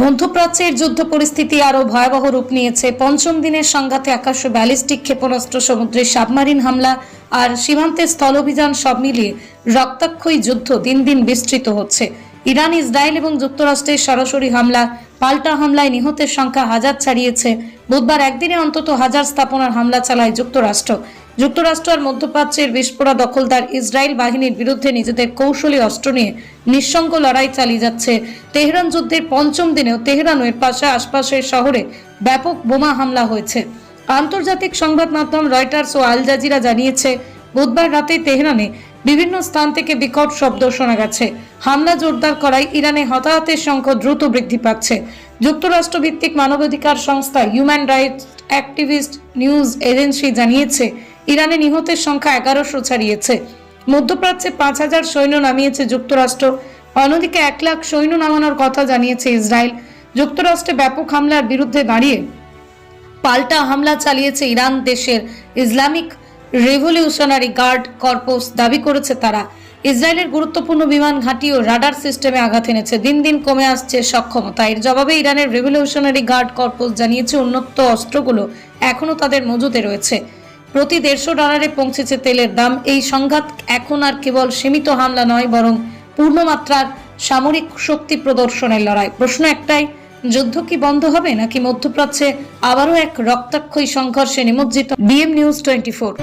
মধ্যপ্রাচ্যের যুদ্ধ পরিস্থিতি আরো ভয়াবহ রূপ নিয়েছে। পঞ্চম দিনের সংঘাতে আকাশে ব্যালিস্টিক ক্ষেপণাস্ত্র, সমুদ্রে সাবমারিন হামলা আর সীমান্তে স্থল অভিযান সব মিলিয়ে রক্তাক্ষয়ী যুদ্ধ দিন দিন বিস্তৃত হচ্ছে। ইরান, ইসরায়েল এবং যুক্তরাষ্ট্রের সরাসরি হামলা, পাল্টা হামলায় নিহতের সংখ্যা হাজার ছাড়িয়েছে। বুধবার একদিনে অন্তত 1000 স্থাপনার হামলা চালায় যুক্তরাষ্ট্র আর মধ্যপ্রাচ্যের বিস্ফোরা দখলদার ইসরায়েল বাহিনীর বিরুদ্ধে নিজেদের কৌশলী অস্ত্র নিয়ে নিঃসঙ্গ লড়াই চালিয়ে যাচ্ছে। তেহরান যুদ্ধের পঞ্চম দিনেও তেহরান ও এর পাশে আশপাশের শহরে ব্যাপক বোমা হামলা হয়েছে। আন্তর্জাতিক সংবাদ মাধ্যম রয়টার্স ও আল জাজিরা জানিয়েছে, বুধবার রাতে তেহরানে বিভিন্ন স্থান থেকে বিকট শব্দ শোনা গেছে। হামলা জোরদার করায় ইরানে হতাহতের সংখ্যা দ্রুত বৃদ্ধি পাচ্ছে। যুক্তরাষ্ট্র ভিত্তিক মানবাধিকার সংস্থা human rights activist news agency জানিয়েছে, ইরানে নিহতের সংখ্যা 1100 ছাড়িয়েছে। মধ্যপ্রাচ্যে 5000 সৈন্য নামিয়েছে যুক্তরাষ্ট্র। অন্যদিকে 1 লাখ সৈন্য নামানোর কথা জানিয়েছে ইসরায়েল। যুক্তরাষ্ট্রে ব্যাপক হামলার বিরুদ্ধে দাঁড়িয়ে পাল্টা হামলা চালিয়েছে ইরান। দেশের ইসলামিক রেভলিউশনারি গার্ড কর্পস দাবি করেছে তারা ইসরায়েলের গুরুত্বপূর্ণ বিমান ঘাঁটি ও রাডার সিস্টেমে আঘাত এনেছে। দিন দিন কমে আসছে সক্ষমতা। এর জবাবে ইরানের রেভলিউশনারি গার্ড কর্পস জানিয়েছে, উন্নত অস্ত্রগুলো এখনো তাদের মজুতে রয়েছে। প্রতি $150 পৌঁছেছে তেলের দাম। এই সংঘাত এখন আর কেবল সীমিত হামলা নয়, বরং পূর্ণমাত্রার সামরিক শক্তি প্রদর্শনের লড়াই। প্রশ্ন একটাই, যুদ্ধ কি বন্ধ হবে, নাকি মধ্যপ্রাচ্যে আবারও এক রক্তাক্ষয়ী সংঘর্ষে নিমজ্জিত? BM News 24।